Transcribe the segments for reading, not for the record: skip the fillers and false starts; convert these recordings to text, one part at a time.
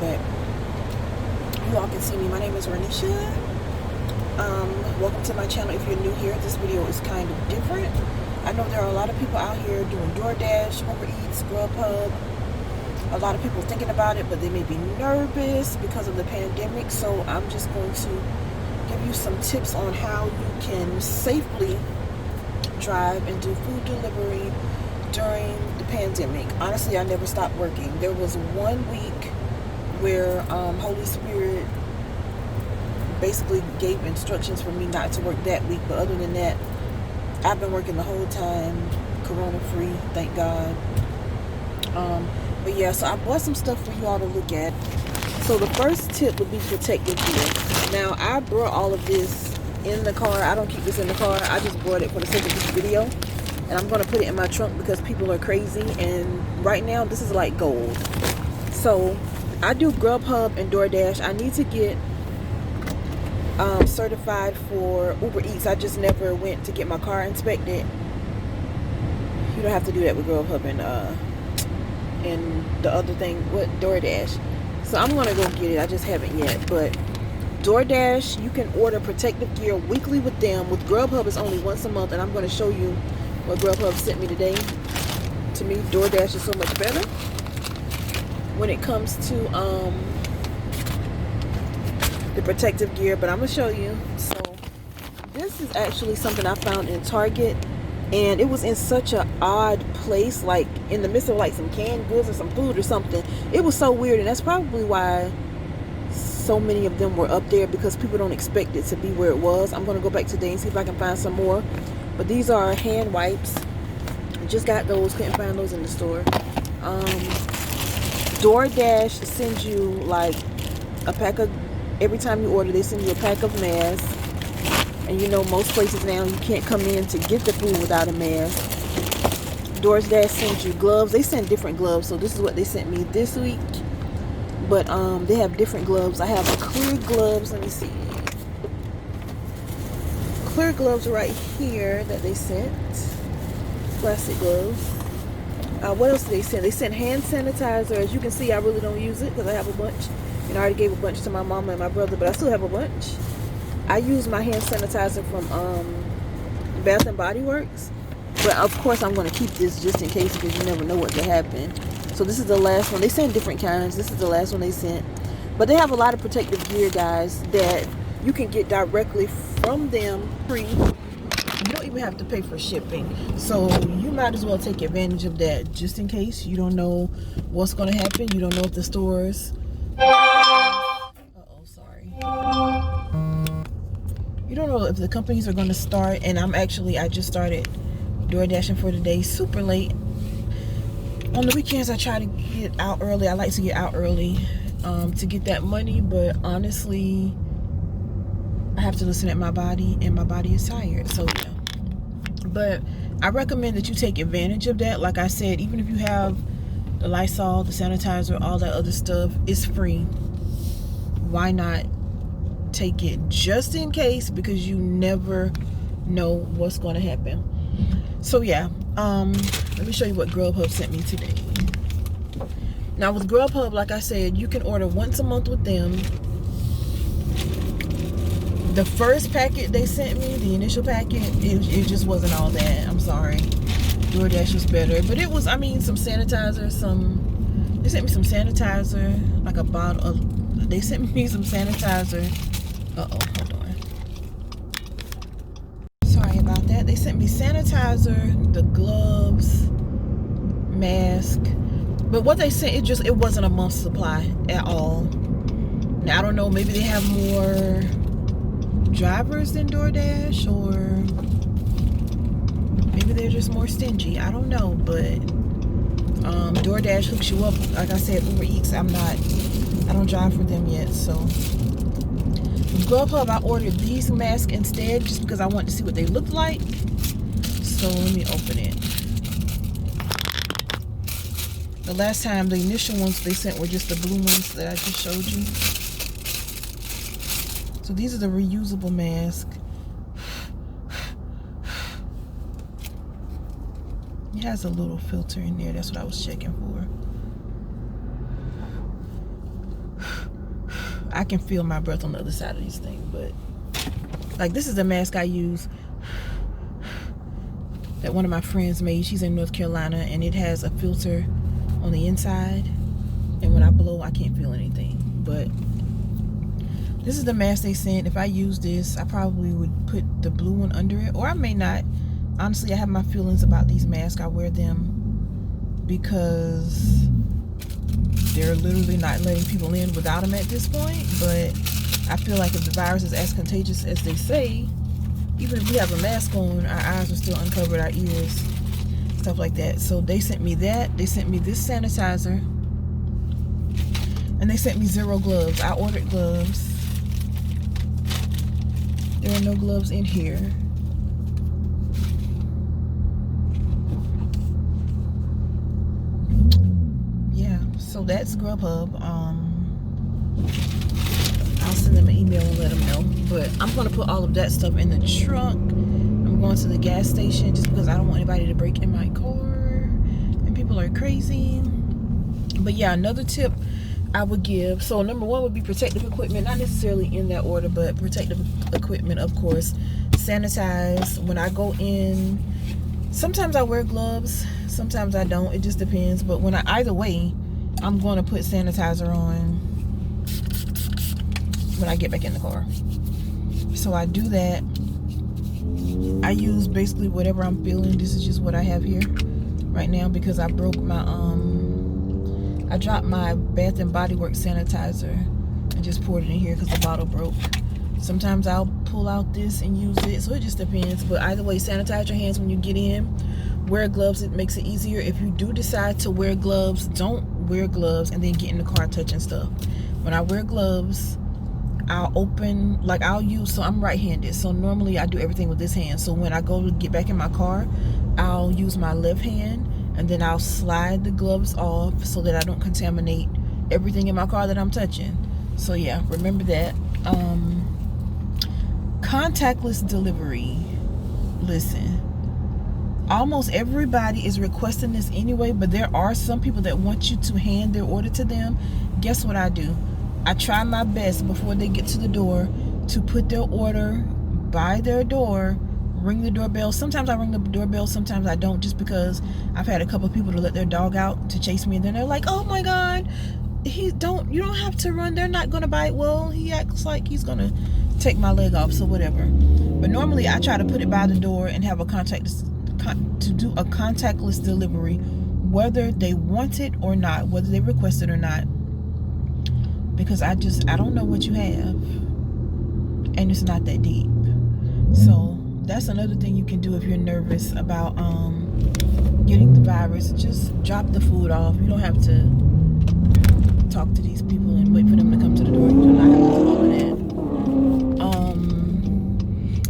but you all can see me. My name is Renisha. Welcome to my channel. If you're new here, this video is kind of different. I know there are a lot of people out here doing DoorDash, Uber Eats, GrubHub. A lot of people thinking about it, but they may be nervous because of the pandemic. So I'm just going to give you some tips on how you can safely drive and do food delivery during the pandemic. Honestly, I never stopped working. There was 1 week where Holy Spirit basically gave instructions for me not to work that week, but other than that, I've been working the whole time, corona free, thank God. But yeah, so I bought some stuff for you all to look at. So the first tip would be protective gear. Now, I brought all of this in the car. I don't keep this in the car. I just brought it for the sake of this video. And I'm going to put it in my trunk because people are crazy. And right now, this is like gold. So I do GrubHub and DoorDash. I need to get certified for Uber Eats. I just never went to get my car inspected. You don't have to do that with GrubHub and the other thing with DoorDash. So I'm gonna go get it. I just haven't yet. But DoorDash, you can order protective gear weekly with them. With GrubHub, it's only once a month, and I'm gonna show you what GrubHub sent me today. To me, DoorDash is so much better when it comes to the protective gear, but I'm gonna show you. So this is actually something I found in Target, and it was in such an odd place, like in the midst of like some canned goods or some food or something. It was so weird, and that's probably why so many of them were up there, because people don't expect it to be where it was. I'm gonna go back today and see if I can find some more. But these are hand wipes. I just got those, couldn't find those in the store. DoorDash sends you like a pack of, every time you order, they send you a pack of masks. And you know, most places now you can't come in to get the food without a mask. DoorDash sends you gloves. They send different gloves. So this is what they sent me this week. But they have different gloves. I have clear gloves. Let me see. Clear gloves right here that they sent. Plastic gloves. What else did they send? They sent hand sanitizer. As you can see, I really don't use it because I have a bunch. And I already gave a bunch to my mama and my brother, but I still have a bunch. I use my hand sanitizer from Bath and Body Works. But of course, I'm going to keep this just in case, because you never know what could happen. So this is the last one. They sent different kinds. This is the last one they sent. But they have a lot of protective gear, guys, that you can get directly from them free. You don't even have to pay for shipping. So you might as well take advantage of that, just in case. You don't know what's going to happen. You don't know if the stores... Uh-oh, sorry. You don't know if the companies are going to start. And I just started DoorDashing for today, super late. On the weekends, I try to get out early. I like to get out early to get that money. But honestly, I have to listen at my body, and my body is tired. So, yeah. But I recommend that you take advantage of that. Like I said, even if you have the Lysol, the sanitizer, all that other stuff, it's free. Why not take it just in case, because you never know what's going to happen. So yeah, let me show you what GrubHub sent me today. Now with GrubHub, like I said, you can order once a month with them. The first packet they sent me, the initial packet, it just wasn't all that. I'm sorry. DoorDash was better. But it was, I mean, some sanitizer, they sent me some sanitizer, like a bottle of, they sent me some sanitizer. Uh-oh, hold on. Sorry about that. They sent me sanitizer, the gloves, mask. But what they sent, it wasn't a month's supply at all. Now, I don't know, maybe they have more drivers than DoorDash, or maybe they're just more stingy. I don't know, but DoorDash hooks you up. Like I said, Uber Eats, I don't drive for them yet. So with GrubHub, I ordered these masks instead, just because I wanted to see what they looked like. So let me open it. The last time, the initial ones they sent were just the blue ones that I just showed you. So these are the reusable masks. It has a little filter in there. That's what I was checking for. I can feel my breath on the other side of these things. But like, this is the mask I use that one of my friends made. She's in North Carolina, and it has a filter on the inside, and when I blow, I can't feel anything. But this is the mask they sent. If I use this, I probably would put the blue one under it, or I may not. Honestly, I have my feelings about these masks. I wear them because they're literally not letting people in without them at this point. But I feel like if the virus is as contagious as they say, even if we have a mask on, our eyes are still uncovered, our ears, stuff like that. So they sent me that. They sent me this sanitizer, and they sent me 0 gloves. I ordered gloves. There are no gloves in here. Yeah, so that's GrubHub. I'll send them an email and let them know. But I'm going to put all of that stuff in the trunk. I'm going to the gas station just because I don't want anybody to break in my car. And people are crazy. But yeah, another tip I would give. So number 1 would be protective equipment. Not necessarily in that order, but protective equipment, of course. Sanitize. When I go in, sometimes I wear gloves. Sometimes I don't. It just depends. But either way, I'm going to put sanitizer on when I get back in the car. So I do that. I use basically whatever I'm feeling. This is just what I have here right now because I broke my I dropped my Bath and Body Works sanitizer and just poured it in here because the bottle broke. Sometimes I'll pull out this and use it, so it just depends. But either way, sanitize your hands when you get in. Wear gloves. It makes it easier. If you do decide to wear gloves, don't wear gloves and then get in the car touching stuff. When I wear gloves, I'll open, like I'll use, so I'm right-handed, so normally I do everything with this hand. So when I go to get back in my car, I'll use my left hand, and then I'll slide the gloves off so that I don't contaminate everything in my car that I'm touching. So yeah, remember that. Contactless delivery. Listen, almost everybody is requesting this anyway, but there are some people that want you to hand their order to them. Guess what I do? I try my best before they get to the door to put their order by their door, ring the doorbell. Sometimes I ring the doorbell, sometimes I don't, just because I've had a couple of people to let their dog out to chase me, and then they're like, oh my God, you don't have to run, they're not gonna bite. Well, he acts like he's gonna take my leg off, so whatever. But normally I try to put it by the door and have a contactless delivery, whether they want it or not, whether they request it or not. Because I don't know what you have, and it's not that deep. So that's another thing you can do if you're nervous about getting the virus. Just drop the food off. You don't have to talk to these people and wait for them to come to the door. You do not have to do all of that.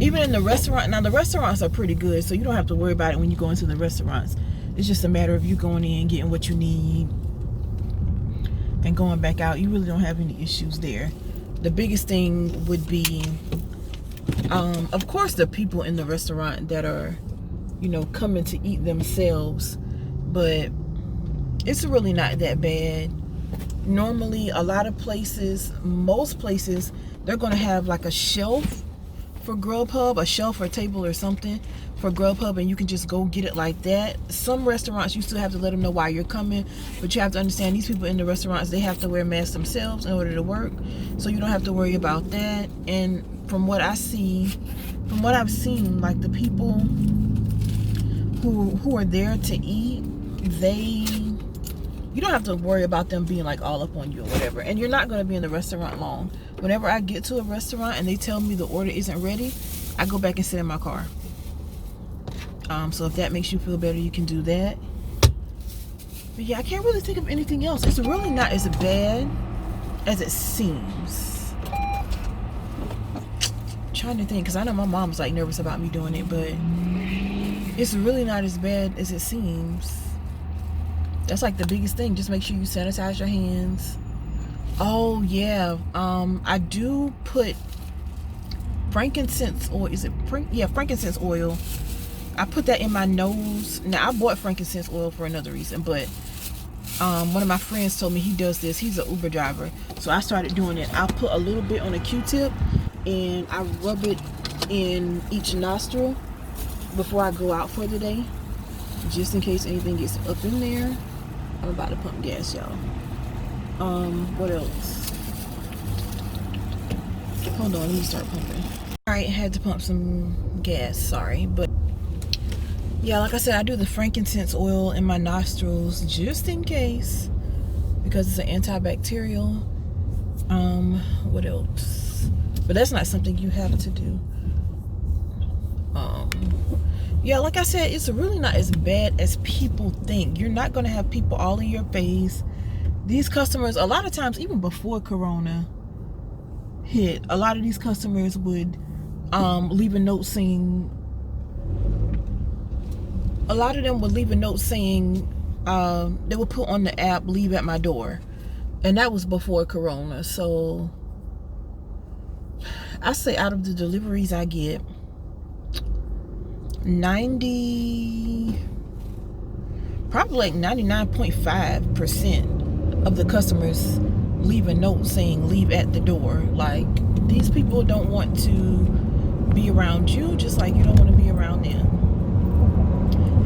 Even in the restaurant, now the restaurants are pretty good, so you don't have to worry about it when you go into the restaurants. It's just a matter of you going in, getting what you need, and going back out. You really don't have any issues there. The biggest thing would be of course the people in the restaurant that are coming to eat themselves, but it's really not that bad. Normally a lot of places, most places, they're going to have like a shelf for GrubHub, a shelf or a table or something for GrubHub, and you can just go get it like that. Some restaurants, you still have to let them know why you're coming, but you have to understand these people in the restaurants, they have to wear masks themselves in order to work, so you don't have to worry about that. And from what I've seen, like the people who are there to eat, you don't have to worry about them being like all up on you or whatever. And you're not going to be in the restaurant long. Whenever I get to a restaurant and they tell me the order isn't ready, I go back and sit in my car. So if that makes you feel better, you can do that. But yeah, I can't really think of anything else. It's really not as bad as it seems. I'm trying to think, because I know my mom's like nervous about me doing it, but it's really not as bad as it seems. That's like the biggest thing. Just make sure you sanitize your hands. Oh yeah, I do put frankincense oil. Is it frankincense oil? I put that in my nose. Now I bought frankincense oil for another reason, but One of my friends told me he does this. He's an Uber driver, so I started doing it. I put a little bit on a Q-tip and I rub it in each nostril before I go out for the day, just in case anything gets up in there. I'm about to pump gas, y'all. What else? Hold on, let me start pumping. Alright, had to pump some gas, sorry. But yeah, like I said, I do the frankincense oil in my nostrils just in case, because it's an antibacterial. What else? But that's not something you have to do. Yeah, like I said, it's really not as bad as people think. You're not going to have people all in your face. These customers, a lot of times, even before Corona hit, a lot of these customers would leave a note saying, a lot of them would leave a note saying, they would put on the app, leave at my door. And that was before Corona. So I say out of the deliveries I get, 99.5% of the customers leave a note saying leave at the door. Like, these people don't want to be around you, just like you don't want to be around them.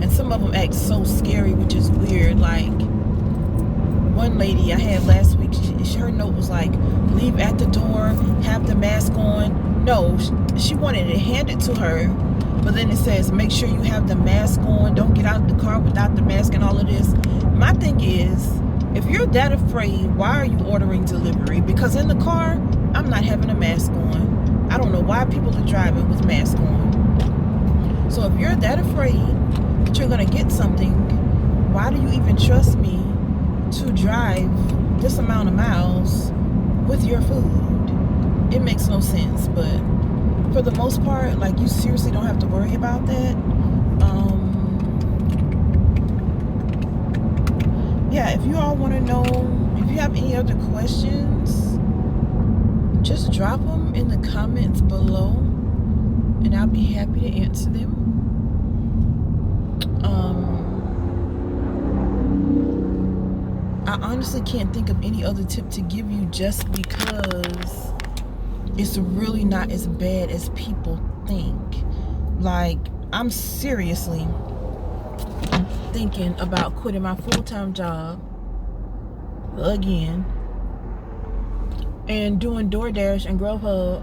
And some of them act so scary, which is weird. Like, one lady I had last week, her note was like, leave at the door, have the mask on. No, she wanted it handed to her, but then it says, make sure you have the mask on, don't get out of the car without the mask and all of this. My thing is, if you're that afraid, why are you ordering delivery? Because in the car, I'm not having a mask on. I don't know why people are driving with masks on. So if you're that afraid that you're going to get something, why do you even trust me to drive this amount of miles with your food? It makes no sense. But for the most part, like, you seriously don't have to worry about that. Yeah, if you all want to know, if you have any other questions, just drop them in the comments below and I'll be happy to answer them. I honestly can't think of any other tip to give you, just because it's really not as bad as people think. Like, I'm seriously thinking about quitting my full-time job again and doing DoorDash and GrubHub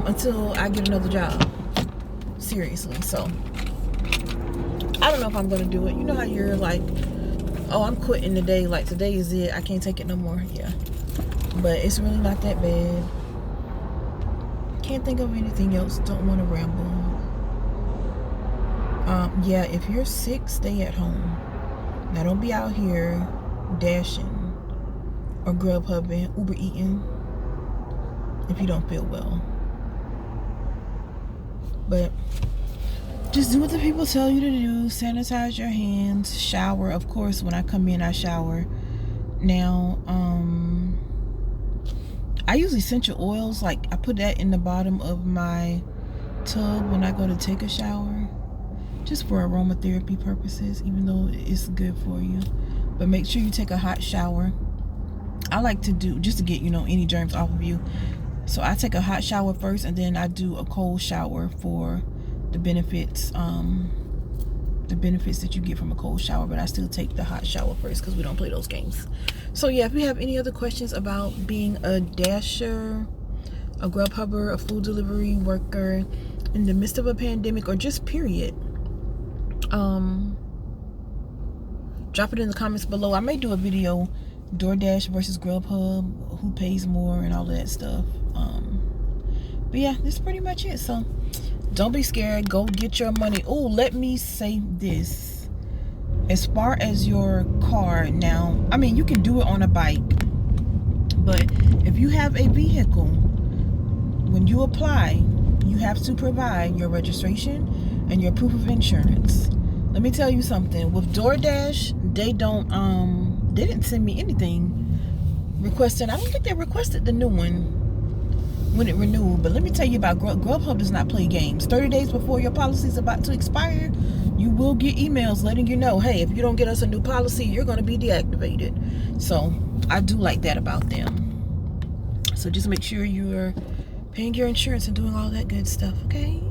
until I get another job. Seriously. So I don't know if I'm gonna do it. You know how you're like, oh, I'm quitting today, like today is it, I can't take it no more. Yeah, but it's really not that bad. Can't think of anything else. Don't want to ramble. Yeah, if you're sick, stay at home. Now, don't be out here dashing or GrubHubbing, Uber eating if you don't feel well. But just do what the people tell you to do. Sanitize your hands. Shower. Of course, when I come in, I shower. Now, I use essential oils. Like, I put that in the bottom of my tub when I go to take a shower, just for aromatherapy purposes, even though it's good for you. But make sure you take a hot shower. I like to do, just to get, you know, any germs off of you. So I take a hot shower first, and then I do a cold shower for the benefits that you get from a cold shower. But I still take the hot shower first, because we don't play those games. So yeah, if you have any other questions about being a dasher, a GrubHubber, a food delivery worker in the midst of a pandemic, or just period, drop it in the comments below. I may do a video, DoorDash versus GrubHub, who pays more and all of that stuff. But yeah, that's pretty much it. So don't be scared. Go get your money. Oh, let me say this. As far as your car now, I mean, you can do it on a bike, but if you have a vehicle, when you apply, you have to provide your registration and your proof of insurance. Let me tell you something. With DoorDash, they didn't send me anything requesting. I don't think they requested the new one. when it renewed. But let me tell you about GrubHub does not play games. 30 days before your policy is about to expire, you will get emails letting you know, hey, if you don't get us a new policy, you're going to be deactivated. So I do like that about them. So just make sure you're paying your insurance and doing all that good stuff, okay?